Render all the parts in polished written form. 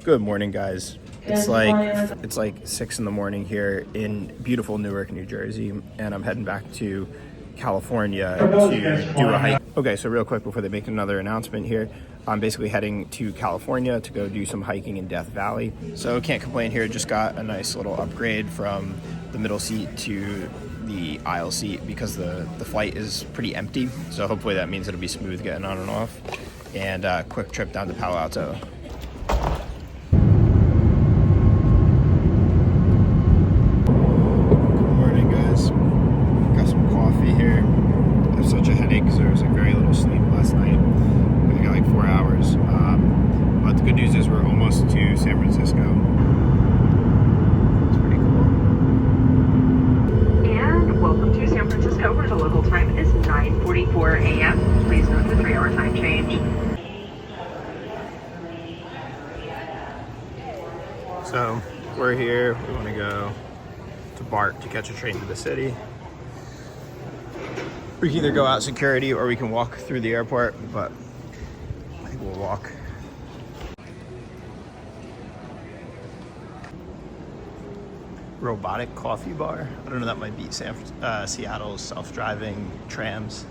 Good morning, guys. It's like 6 in the morning here in beautiful Newark, New Jersey, and I'm heading back to California to do a hike. Okay, so real quick before they make another announcement here, I'm basically heading to California to go do some hiking in Death Valley. So can't complain here, just got a nice little upgrade from the middle seat to the aisle seat because the flight is pretty empty. So hopefully that means it'll be smooth getting on and off. And a quick trip down to Palo Alto. Such a headache because there was like very little sleep last night. I got like 4 hours. But the good news is we're almost to San Francisco. It's pretty cool. And welcome to San Francisco, where the local time is 9:44 a.m. Please note the 3-hour time change. So we're here. We want to go to BART to catch a train to the city. We can either go out security or we can walk through the airport, but I think we'll walk. Robotic coffee bar. I don't know, that might be Seattle's self-driving trams.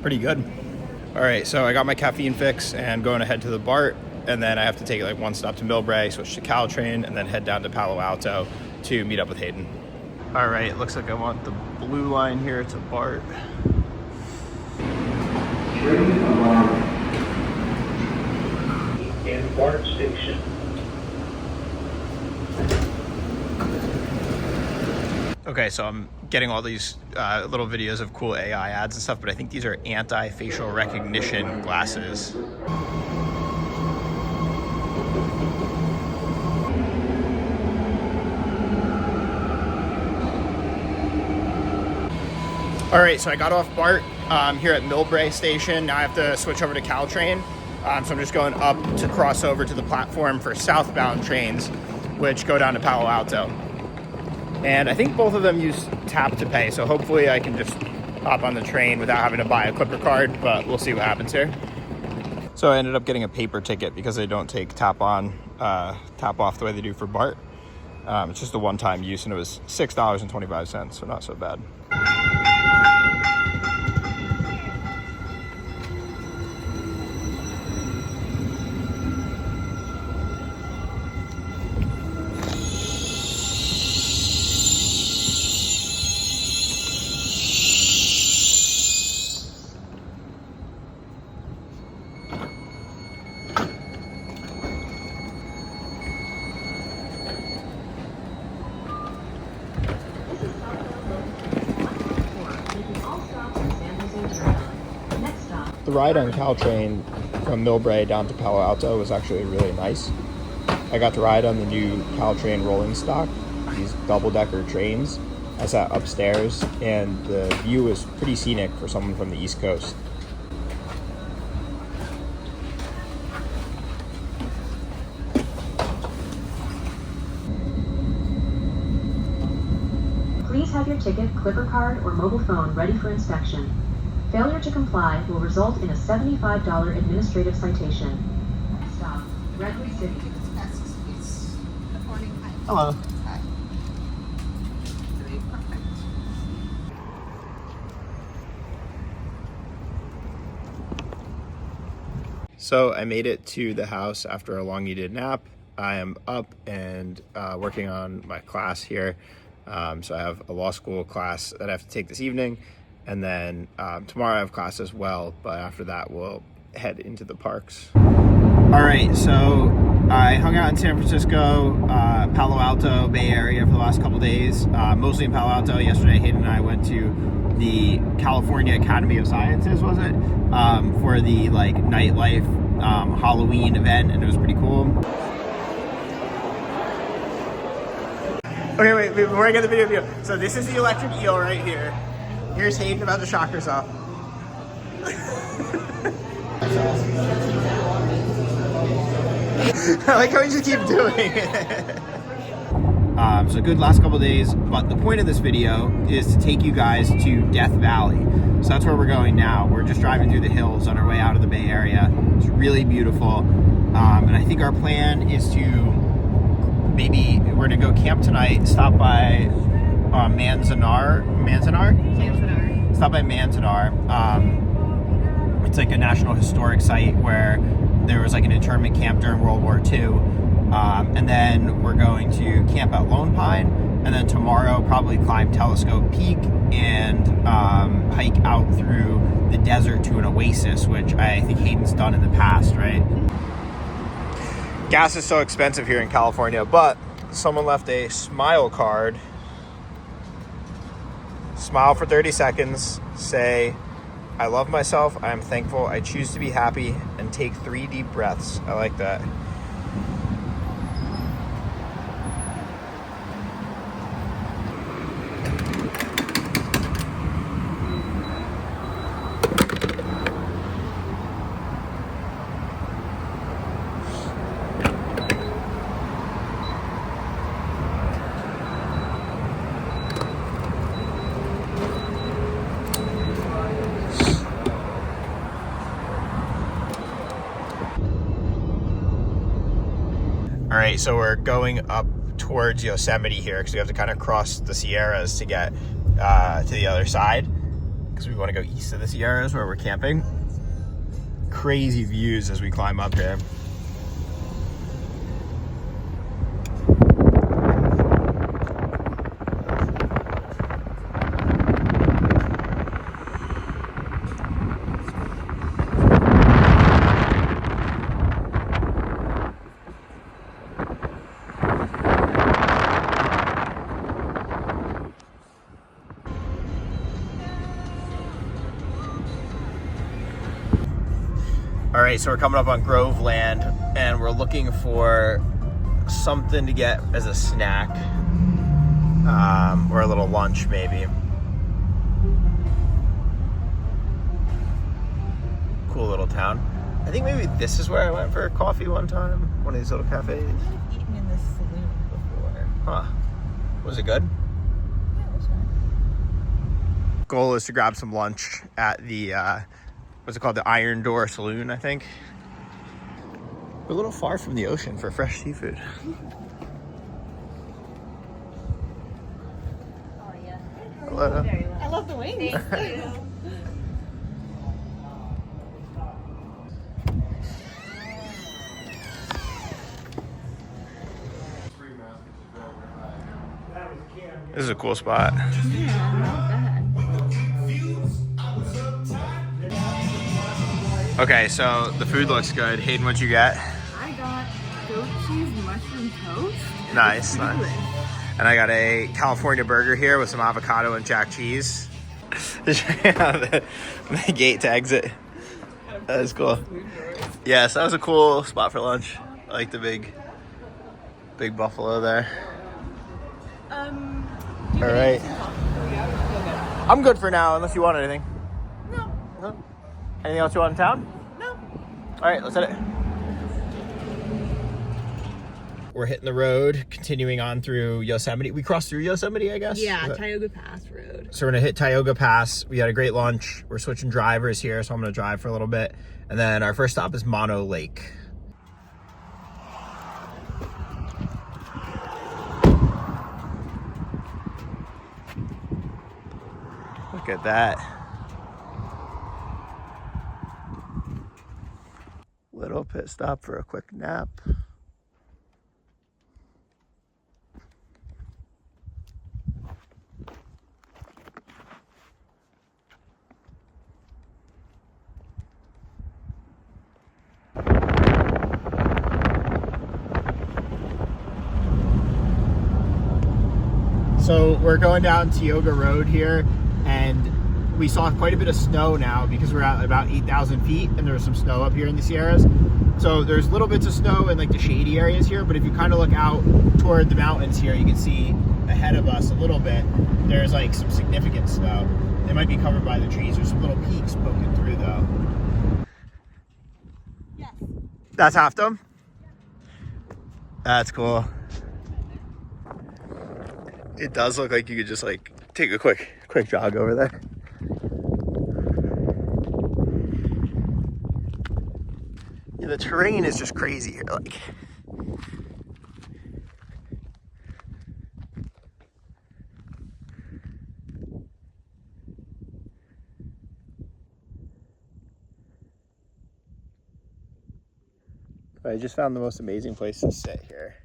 Pretty good. All right, so I got my caffeine fix and going to head to the BART, and then I have to take like one stop to Millbrae, switch to Caltrain, and then head down to Palo Alto to meet up with Hayden. All right, it looks like I want the blue line here to BART. In BART station. Okay, so I'm getting all these little videos of cool AI ads and stuff, but I think these are anti-facial recognition glasses. All right, so I got off BART here at Millbrae station. Now I have to switch over to Caltrain. So I'm just going up to cross over to the platform for southbound trains, which go down to Palo Alto. And I think both of them use tap to pay, so hopefully I can just hop on the train without having to buy a Clipper card, but we'll see what happens here. So I ended up getting a paper ticket because they don't take tap off the way they do for BART. It's just a one-time use, and it was $6.25, so not so bad. The ride on Caltrain from Millbrae down to Palo Alto was actually really nice. I got to ride on the new Caltrain rolling stock, these double-decker trains. I sat upstairs, and the view was pretty scenic for someone from the East Coast. Please have your ticket, Clipper card, or mobile phone ready for inspection. Failure to comply will result in a $75 administrative citation. Stop, Redwood City. Hello. Hi. Perfect. So I made it to the house after a long needed nap. I am up and working on my class here. So I have a law school class that I have to take this evening. And then tomorrow I have class as well. But after that, we'll head into the parks. All right, so I hung out in San Francisco, Palo Alto, Bay Area for the last couple days, mostly in Palo Alto. Yesterday, Hayden and I went to the California Academy of Sciences, was it? For the like nightlife Halloween event, and it was pretty cool. Okay, wait, before I get the video. So this is the electric eel right here. Here's Hayden about to shock herself. I like how we just keep doing it. So good last couple days, but the point of this video is to take you guys to Death Valley. So that's where we're going now. We're just driving through the hills on our way out of the Bay Area. It's really beautiful. And I think our plan is to maybe, we're gonna go camp tonight, stop by Manzanar? Stop by Manzanar. It's like a National Historic Site where there was like an internment camp during World War II. And then we're going to camp at Lone Pine, and then tomorrow probably climb Telescope Peak and hike out through the desert to an oasis, which I think Hayden's done in the past, right? Gas is so expensive here in California, but someone left a smile card. Smile for 30 seconds, say, I love myself, I am thankful, I choose to be happy, and take 3 deep breaths. I like that. All right, so we're going up towards Yosemite here because we have to kind of cross the Sierras to get to the other side because we want to go east of the Sierras where we're camping. Crazy views as we climb up here. All right, so we're coming up on Groveland and we're looking for something to get as a snack or a little lunch maybe. Cool little town. I think maybe this is where I went for coffee one time, one of these little cafes. I've eaten in this saloon before. Huh. Was it good? Yeah, it was fine. Goal is to grab some lunch at the what's it called, the Iron Door Saloon, I think. We're a little far from the ocean for fresh seafood. Oh, yeah. Hello. I love the wings. Thank you. This is a cool spot. Yeah, not bad. Okay, so the food looks good. Hayden, what'd you get? I got goat cheese mushroom toast. Nice, nice. And I got a California burger here with some avocado and jack cheese. The gate to exit. That is cool. Yes, that was a cool spot for lunch. I like the big buffalo there. All right. I'm good for now, unless you want anything. No. Anything else you want in town? No. All right, let's hit it. We're hitting the road, continuing on through Yosemite. We crossed through Yosemite, I guess? Yeah, Tioga Pass Road. So we're gonna hit Tioga Pass. We had a great lunch. We're switching drivers here, so I'm gonna drive for a little bit. And then our first stop is Mono Lake. Look at that. Little pit stop for a quick nap. So we're going down Tioga Road here, and we saw quite a bit of snow now because we're at about 8,000 feet, and there's some snow up here in the Sierras. So there's little bits of snow in like the shady areas here, but if you kind of look out toward the mountains here, you can see ahead of us a little bit, there's like some significant snow. They might be covered by the trees. There's some little peaks poking through though. Yes. That's half dome? That's cool. It does look like you could just like take a quick jog over there. Yeah, the terrain is just crazy here. Like, I just found the most amazing place to sit here.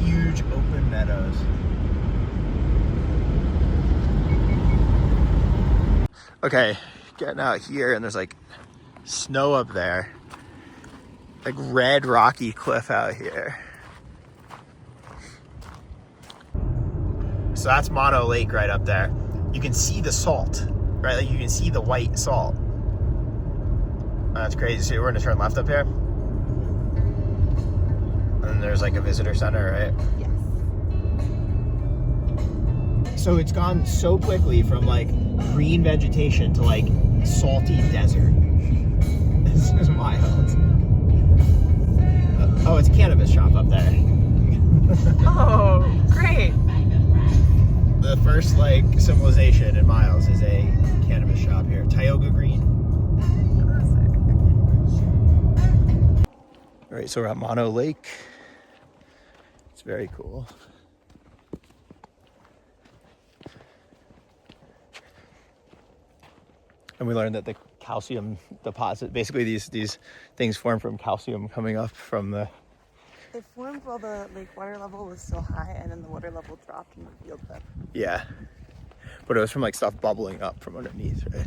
Huge open meadows. Okay, getting out here and there's like snow up there. Like red rocky cliff out here. So that's Mono Lake right up there. You can see the salt, right? Like you can see the white salt. That's crazy. So we're gonna turn left up here. And there's like a visitor center, right? Yes. So it's gone so quickly from like green vegetation to like salty desert. This is wild. Oh, it's a cannabis shop up there. Oh, great. The first like civilization in miles is a cannabis shop here. Tioga Green. All right, so we're at Mono Lake. It's very cool. And we learned that the calcium deposit, basically these things form from calcium coming up from the... It formed while the lake water level was still high, and then the water level dropped and revealed them. Yeah. But it was from like stuff bubbling up from underneath, right?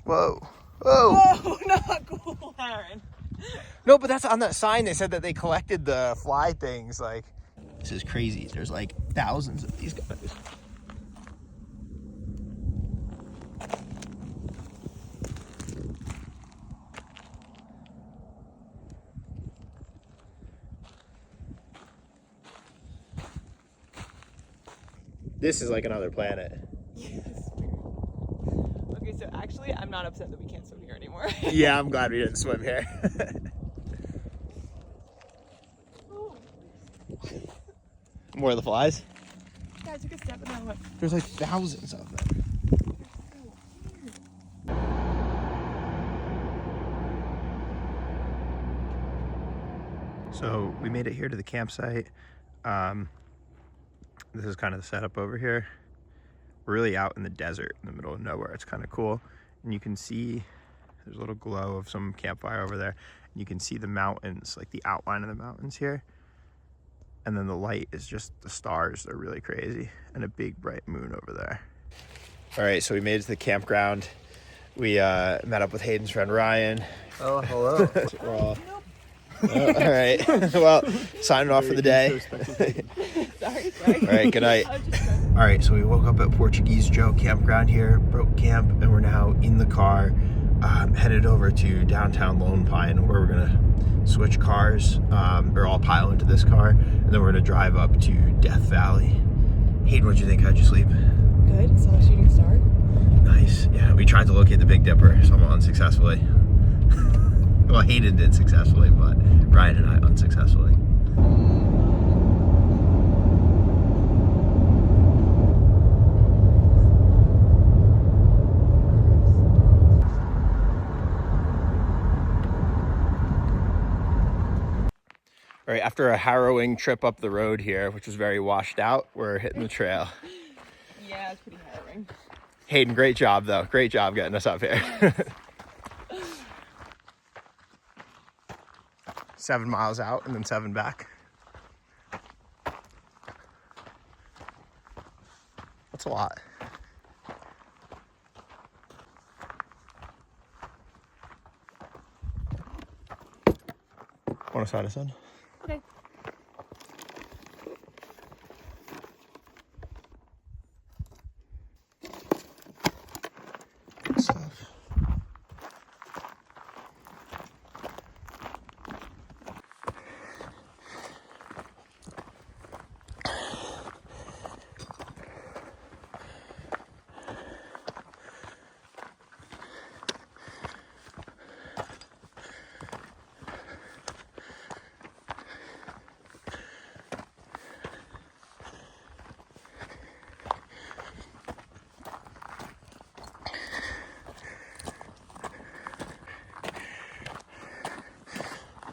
Whoa. Whoa. Oh, not cool, Aaron. No, but that's on that sign. They said that they collected the fly things. Like, this is crazy. There's like thousands of these guys. This is like another planet. Yes. Okay, so actually, I'm not upset that we can't swim here anymore. Yeah, I'm glad we didn't swim here. More of the flies? Yeah, I took a step and I went. There's like thousands of them. So we made it here to the campsite. This is kind of the setup over here. We're really out in the desert in the middle of nowhere. It's kind of cool. And you can see there's a little glow of some campfire over there. And you can see the mountains, like the outline of the mountains here. And then the light is just the stars. They're really crazy. And a big bright moon over there. All right, so we made it to the campground. We met up with Hayden's friend Ryan. Oh, hello. We're all... all right. Well, signing off for the day. Sorry. All right, good night. All right, so we woke up at Portuguese Joe campground here, broke camp, and we're now in the car, headed over to downtown Lone Pine, where we're gonna switch cars, or all pile into this car, and then we're gonna drive up to Death Valley. Hayden, what'd you think? How'd you sleep? Good. Saw a shooting star. Nice. nice. Yeah, we tried to locate the Big Dipper, somewhat unsuccessfully. Well, Hayden did successfully, but Ryan and I unsuccessfully. All right, after a harrowing trip up the road here, which was very washed out, we're hitting the trail. Yeah, it's pretty harrowing. Hayden, great job though. Great job getting us up here. 7 miles out and then 7 back. That's a lot. Want to side us in? Okay. Good stuff.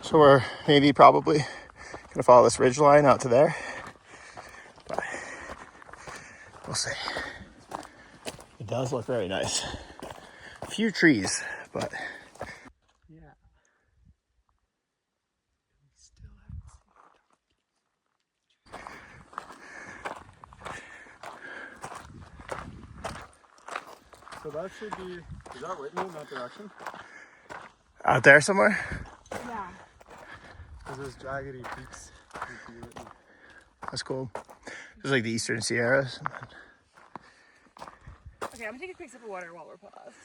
So we're maybe probably gonna follow this ridge line out to there, but we'll see. It does look very nice. A few trees, but yeah. Still So that should be, is that Whitney in that direction? out there somewhere. Yeah. Because there's jaggedy peaks. That's cool. There's like the Eastern Sierras. Okay, I'm gonna take a quick sip of water while we're paused.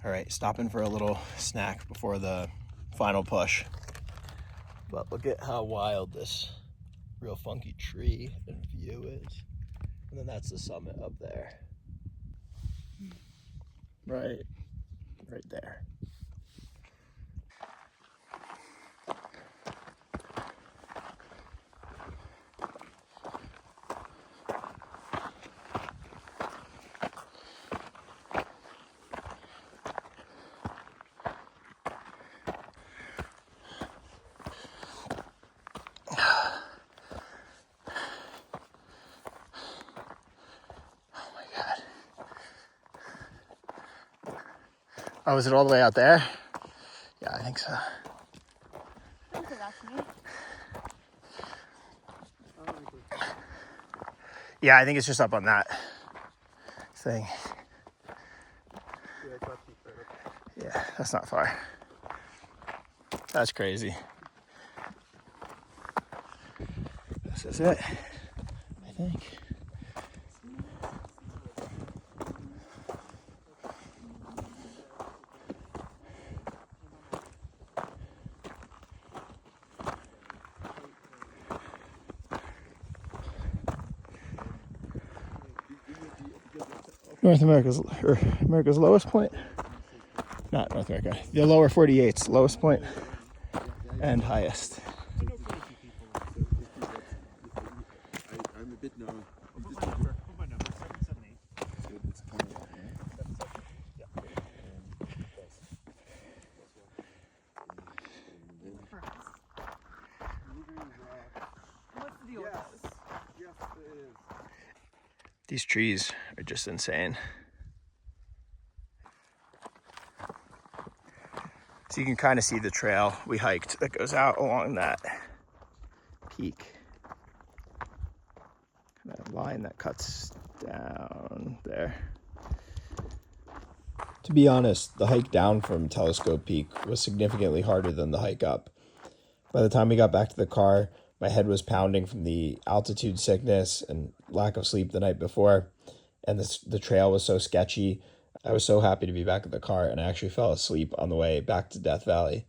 All right, stopping for a little snack before the final push. But look at how wild this real funky tree and view is. And then that's the summit up there. Right there. Oh, is it all the way out there? Yeah, I think so. Yeah, I think it's just up on that thing. Yeah, that's not far. That's crazy. This is it, I think. America's lowest point. Not North America. The lower 48's lowest point and highest. I'm a bit now. What's the deal with this? Yes, it is. These trees are just insane. So you can kind of see the trail we hiked that goes out along that peak. Kind of line that cuts down there. To be honest, the hike down from Telescope Peak was significantly harder than the hike up. By the time we got back to the car, my head was pounding from the altitude sickness and lack of sleep the night before, and the trail was so sketchy. I was so happy to be back in the car, and I actually fell asleep on the way back to Death Valley.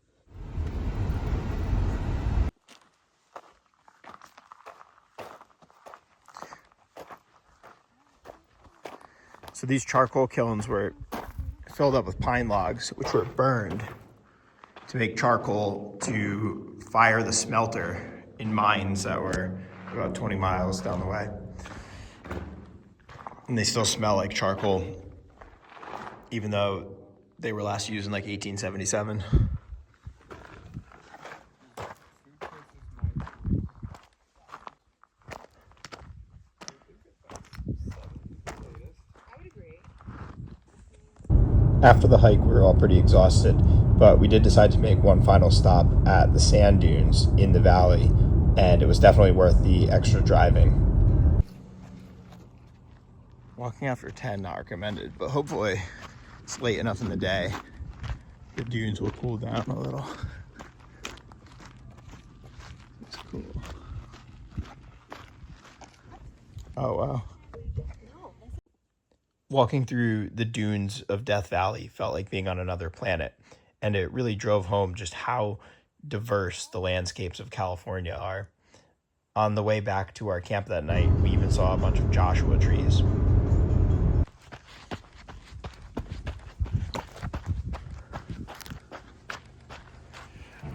So these charcoal kilns were filled up with pine logs, which were burned to make charcoal to fire the smelter in mines that were about 20 miles down the way. And they still smell like charcoal, even though they were last used in like 1877. After the hike, we were all pretty exhausted, but we did decide to make one final stop at the sand dunes in the valley, and it was definitely worth the extra driving. Walking after 10, not recommended, but hopefully it's late enough in the day. The dunes will cool down a little. It's cool. Oh, wow. Walking through the dunes of Death Valley felt like being on another planet, and it really drove home just how diverse the landscapes of California are. On the way back to our camp that night, we even saw a bunch of Joshua trees.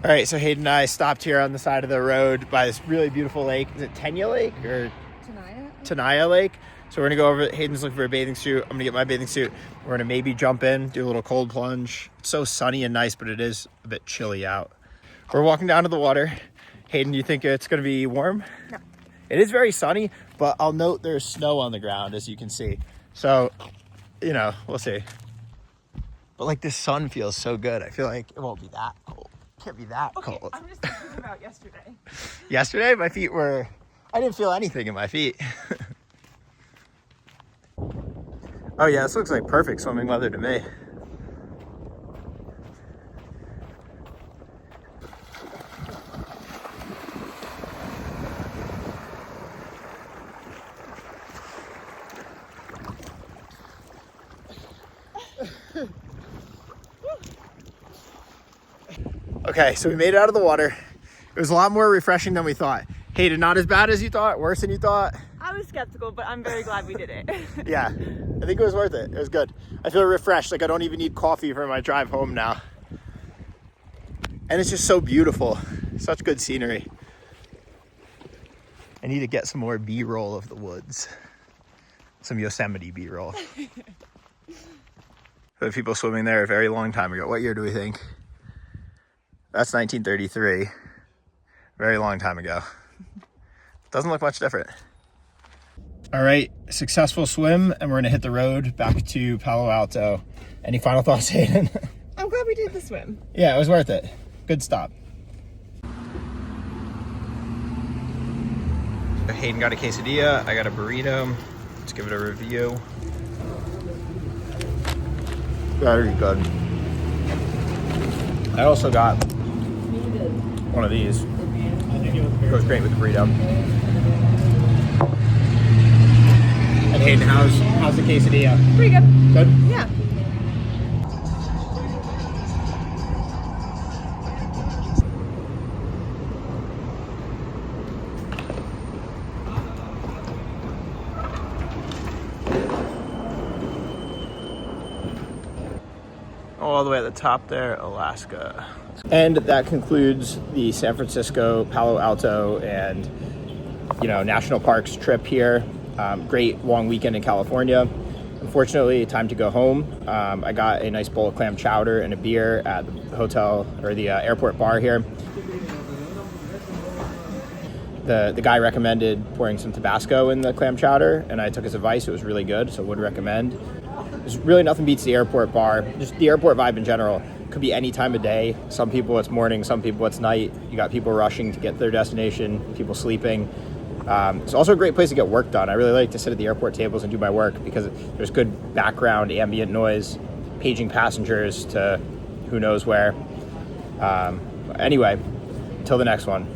All right, so Hayden and I stopped here on the side of the road by this really beautiful lake. Is it Tenaya Lake or Tenaya Lake? So we're gonna go over. Hayden's looking for a bathing suit. I'm gonna get my bathing suit. We're gonna maybe jump in, do a little cold plunge. It's so sunny and nice, but it is a bit chilly out. We're walking down to the water. Hayden, you think it's gonna be warm? No. It is very sunny, but I'll note there's snow on the ground, as you can see. So, you know, we'll see. But like this sun feels so good. I feel like it won't be that cold. Can't be that cold. I'm just thinking about yesterday. Yesterday, my feet were, I didn't feel anything in my feet. Oh yeah, this looks like perfect swimming weather to me. Okay, so we made it out of the water. It was a lot more refreshing than we thought. Hayden, not as bad as you thought, worse than you thought. I was skeptical, but I'm very glad we did it. Yeah, I think it was worth it. It was good. I feel refreshed, like I don't even need coffee for my drive home now. And it's just so beautiful. Such good scenery. I need to get some more B-roll of the woods. Some Yosemite B-roll. The people swimming there a very long time ago. What year do we think? That's 1933. Very long time ago. Doesn't look much different. All right, successful swim, and we're gonna hit the road back to Palo Alto. Any final thoughts, Hayden? I'm glad we did the swim. Yeah, it was worth it. Good stop. Hayden got a quesadilla, I got a burrito. Let's give it a review. Very good. I also got one of these. Goes great with the burrito. And Hayden, how's the quesadilla? Pretty good. Good? Yeah. All the way at the top there, Alaska. And that concludes the San Francisco, Palo Alto, and national parks trip here. Great long weekend in California. Unfortunately, time to go home. I got a nice bowl of clam chowder and a beer at the hotel or the airport bar here. The guy recommended pouring some Tabasco in the clam chowder, and I took his advice. It was really good, so would recommend. There's really nothing beats the airport bar. Just the airport vibe in general. Could be any time of day. Some people it's morning, some people it's night. You got people rushing to get to their destination, people sleeping. It's also a great place to get work done. I really like to sit at the airport tables and do my work because there's good background ambient noise, paging passengers to who knows where. Anyway, until the next one.